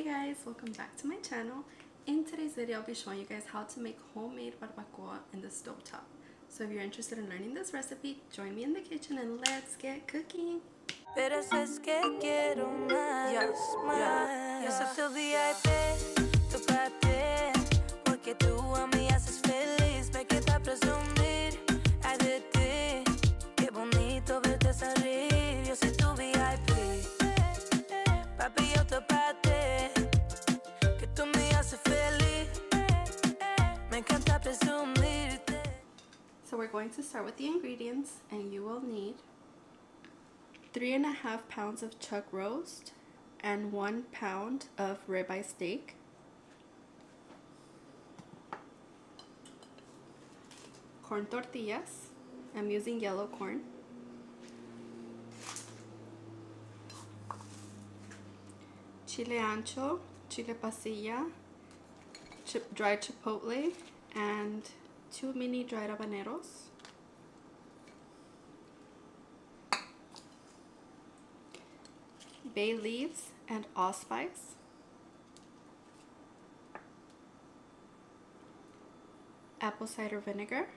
Hey guys, welcome back to my channel. In today's video I'll be showing you guys how to make homemade barbacoa in the stovetop. So if you're interested in learning this recipe, join me in the kitchen and let's get cooking. Pero es que quiero más, más. Yo soy tu VIP, tu papi, porque tú a mí haces feliz. Me queda presumir, ay de ti. Qué bonito verte salir. Yo soy tu VIP, papi, yo te pate, que tú me haces feliz. Me encanta presumirte. So we're going to start with the ingredients, and you will need 3.5 pounds of chuck roast and 1 pound of ribeye steak, corn tortillas. I'm using yellow corn, Chile Ancho, Chile Pasilla, Dry Chipotle, and 2 mini Dry Habaneros, bay leaves and allspice, apple cider vinegar,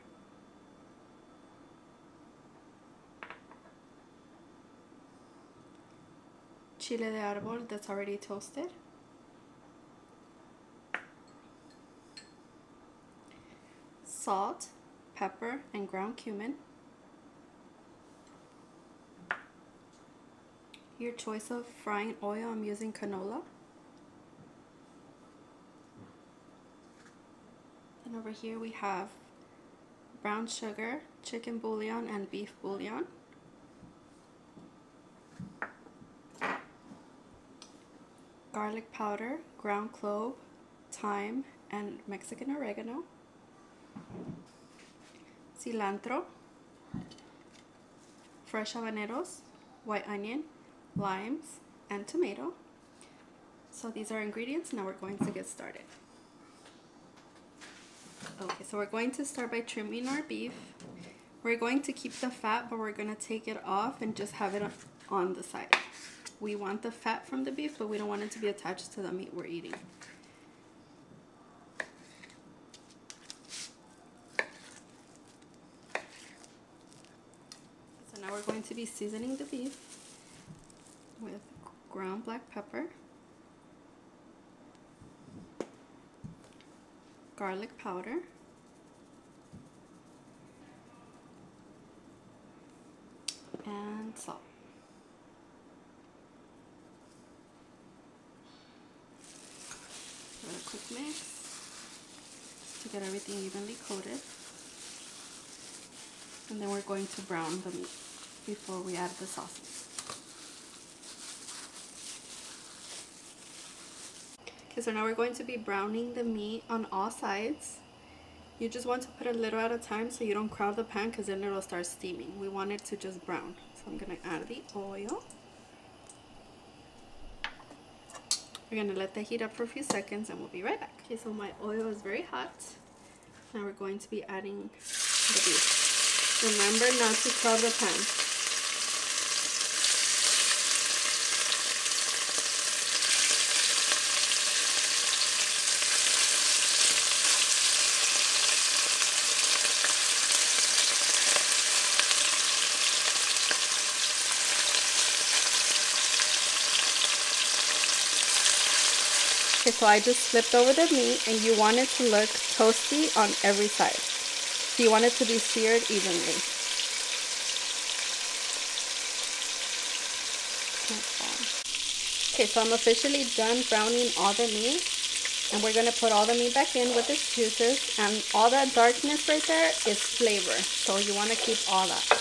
Chile de Arbol that's already toasted, salt, pepper, and ground cumin. Your choice of frying oil, I'm using canola. And over here we have brown sugar, chicken bouillon, and beef bouillon. Garlic powder, ground clove, thyme, and Mexican Oregano. Cilantro, fresh habaneros, white onion, limes, and tomato. So these are ingredients. Now we're going to get started. Okay, so we're going to start by trimming our beef. We're going to keep the fat, but we're going to take it off and just have it on the side. We want the fat from the beef, but we don't want it to be attached to the meat we're eating. So now we're going to be seasoning the beef with ground black pepper, garlic powder, and salt. Give it a quick mix just to get everything evenly coated. And then we're going to brown the meat before we add the sauces. Okay, so now we're going to be browning the meat on all sides. You just want to put a little at a time so you don't crowd the pan, because then it'll start steaming. We want it to just brown. So I'm going to add the oil. We're going to let that heat up for a few seconds and we'll be right back. Okay, so my oil is very hot. Now we're going to be adding the beef. Remember not to crowd the pan. Okay, so I just flipped over the meat, and you want it to look toasty on every side. So you want it to be seared evenly. Okay, so I'm officially done browning all the meat, and we're going to put all the meat back in with its juices, and all that darkness right there is flavor, so you want to keep all that.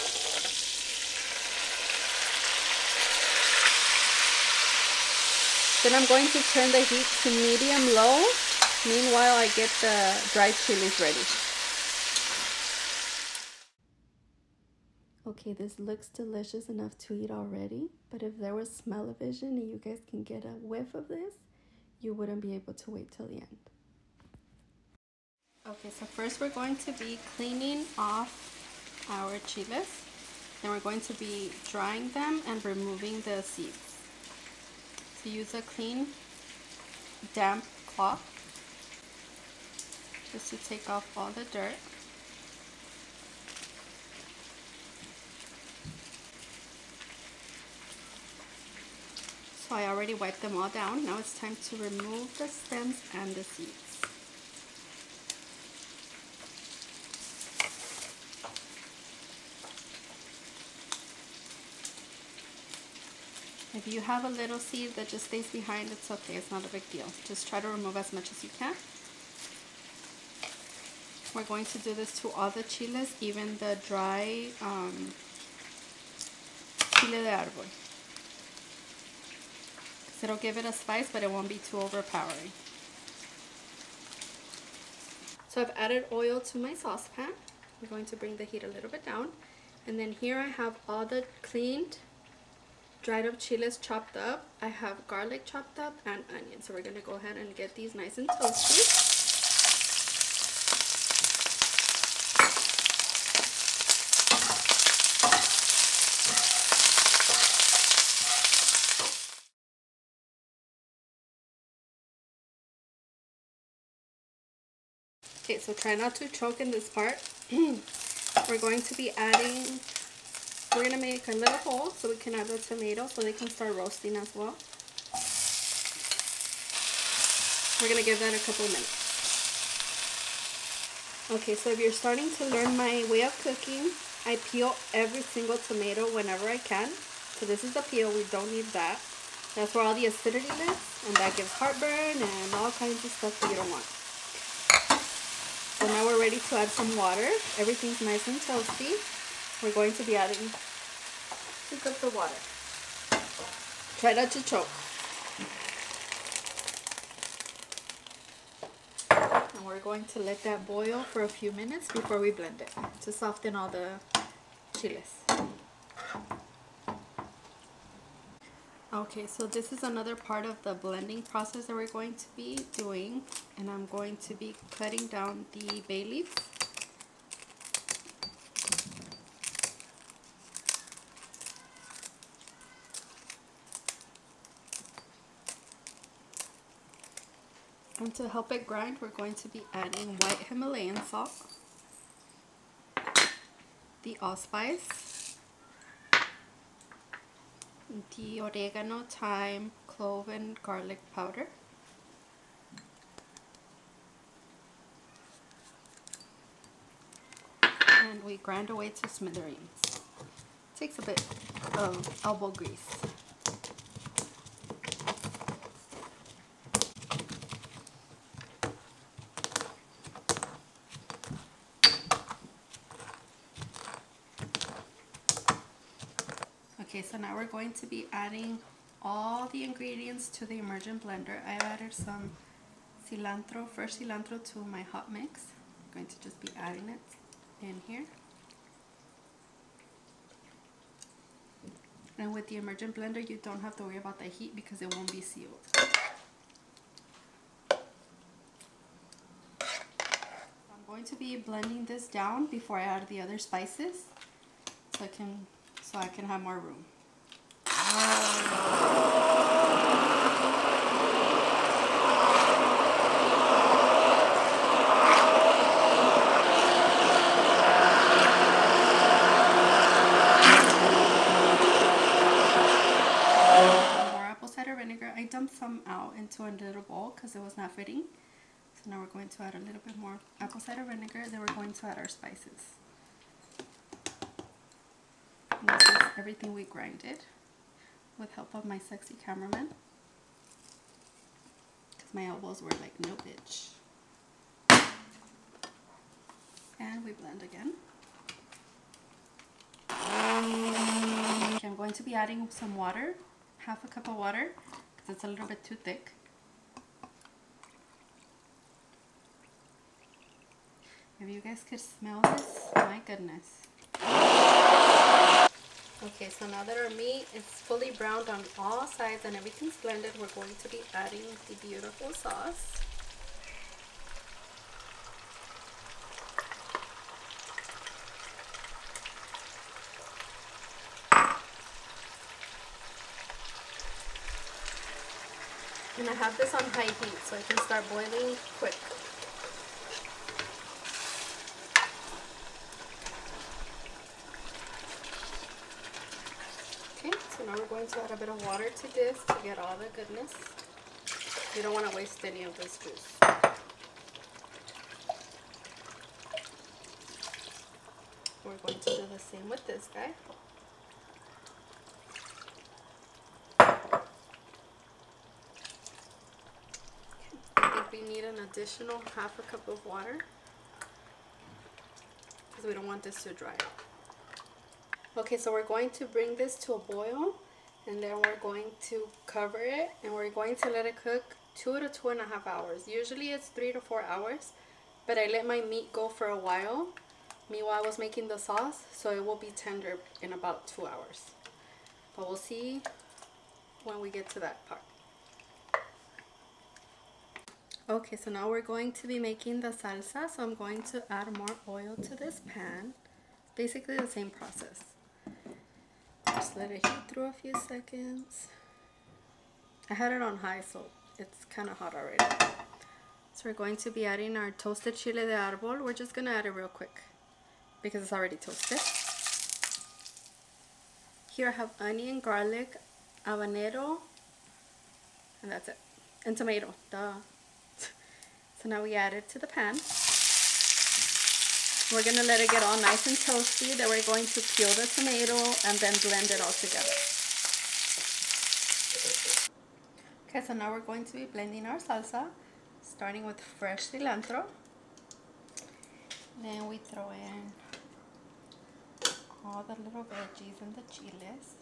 Then I'm going to turn the heat to medium-low. Meanwhile, I get the dried chilies ready. Okay, this looks delicious enough to eat already, but if there was smell-o-vision and you guys can get a whiff of this, you wouldn't be able to wait till the end. Okay, so first we're going to be cleaning off our chiles. Then we're going to be drying them and removing the seeds. So use a clean damp cloth just to take off all the dirt. So I already wiped them all down. Now it's time to remove the stems and the seeds. If you have a little seed that just stays behind, it's okay. It's not a big deal. Just try to remove as much as you can. We're going to do this to all the chiles, even the dry Chile de Arbol. It'll give it a spice, but it won't be too overpowering. So I've added oil to my saucepan. I'm going to bring the heat a little bit down. And then here I have all the cleaned, dried up chiles chopped up. I have garlic chopped up and onion. So we're going to go ahead and get these nice and toasty. Okay, so try not to choke in this part. We're going to be adding, we're going to make a little hole so we can add the tomatoes so they can start roasting as well. We're going to give that a couple minutes. Okay, so if you're starting to learn my way of cooking, I peel every single tomato whenever I can. So this is the peel, we don't need that. That's where all the acidity lives, and that gives heartburn and all kinds of stuff that you don't want. So now we're ready to add some water. Everything's nice and toasty. We're going to be adding 2 cups of water. Try not to choke. And we're going to let that boil for a few minutes before we blend it to soften all the chiles. Okay, so this is another part of the blending process that we're going to be doing, and I'm going to be cutting down the bay leaves. And to help it grind, we're going to be adding white Himalayan salt, the allspice, the oregano, thyme, clove, and garlic powder. And we grind away to smithereens. Takes a bit of elbow grease. Okay, so now we're going to be adding all the ingredients to the immersion blender. I added some cilantro, fresh cilantro to my hot mix. I'm going to just be adding it in here. And with the immersion blender, you don't have to worry about the heat because it won't be sealed. I'm going to be blending this down before I add the other spices so I can have more room. More apple cider vinegar. I dumped some out into a little bowl because it was not fitting. So now we're going to add a little bit more apple cider vinegar. Then we're going to add our spices. And this is everything we grinded with help of my sexy cameraman, because my elbows were like, no bitch. And we blend again. Okay, I'm going to be adding some water, half a cup of water, because it's a little bit too thick. If you guys could smell this, my goodness. Okay, so now that our meat is fully browned on all sides and everything's blended, we're going to be adding the beautiful sauce. And I have this on high heat so it can start boiling quick. Okay, so now we're going to add a bit of water to this to get all the goodness. You don't want to waste any of this juice. We're going to do the same with this guy. I think we need an additional half a cup of water because we don't want this to dry. Okay, so we're going to bring this to a boil, and then we're going to cover it, and we're going to let it cook 2 to 2.5 hours. Usually it's 3 to 4 hours, but I let my meat go for a while. Meanwhile, I was making the sauce, so it will be tender in about 2 hours. But we'll see when we get to that part. Okay, so now we're going to be making the salsa, so I'm going to add more oil to this pan. Basically the same process. Just let it heat through a few seconds. I had it on high, so it's kind of hot already. So we're going to be adding our toasted Chile de Arbol. We're just going to add it real quick because it's already toasted. Here I have onion, garlic, habanero, and that's it. And tomato, duh. So now we add it to the pan. We're going to let it get all nice and toasty. Then we're going to peel the tomato and then blend it all together. Okay, so now we're going to be blending our salsa, starting with fresh cilantro. Then we throw in all the little veggies and the chiles.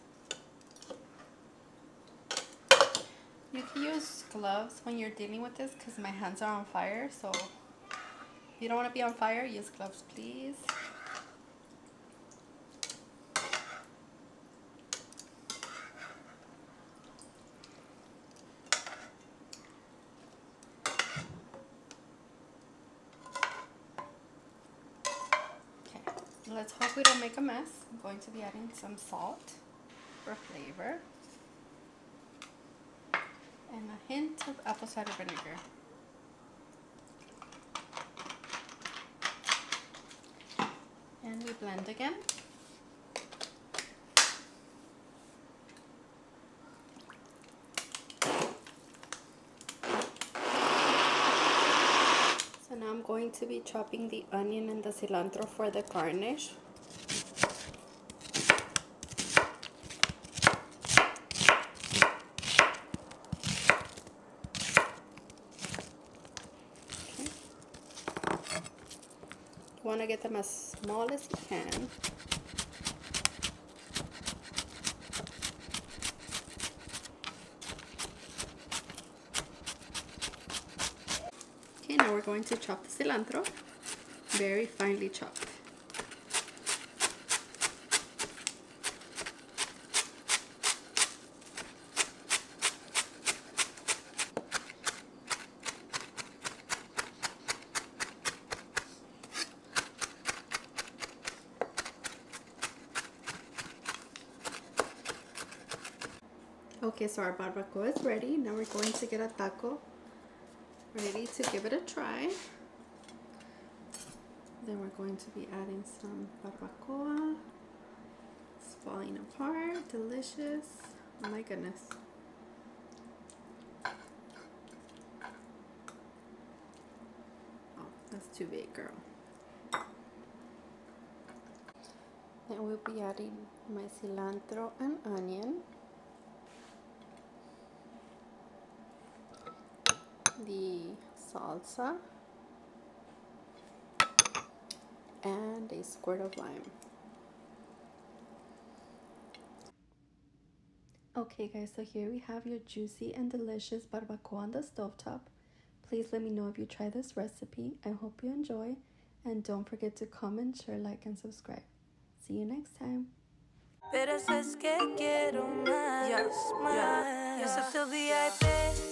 You can use gloves when you're dealing with this because my hands are on fire, so if you don't want to be on fire, use gloves, please. Okay, let's hope we don't make a mess. I'm going to be adding some salt for flavor. And a hint of apple cider vinegar. And we blend again. So now I'm going to be chopping the onion and the cilantro for the garnish. You want to get them as small as you can. Okay, now we're going to chop the cilantro, very finely chopped. Okay, so our barbacoa is ready. Now we're going to get a taco ready to give it a try. Then we're going to be adding some barbacoa. It's falling apart, delicious. Oh my goodness. Oh, that's too big, girl. Then we'll be adding my cilantro and onion. The salsa and a squirt of lime. Okay guys, so here we have your juicy and delicious barbacoa on the stovetop. Please let me know if you try this recipe. I hope you enjoy, and don't forget to comment, share, like, and subscribe. See you next time. Pero es que quiero más, más. Yo soy tu VIP.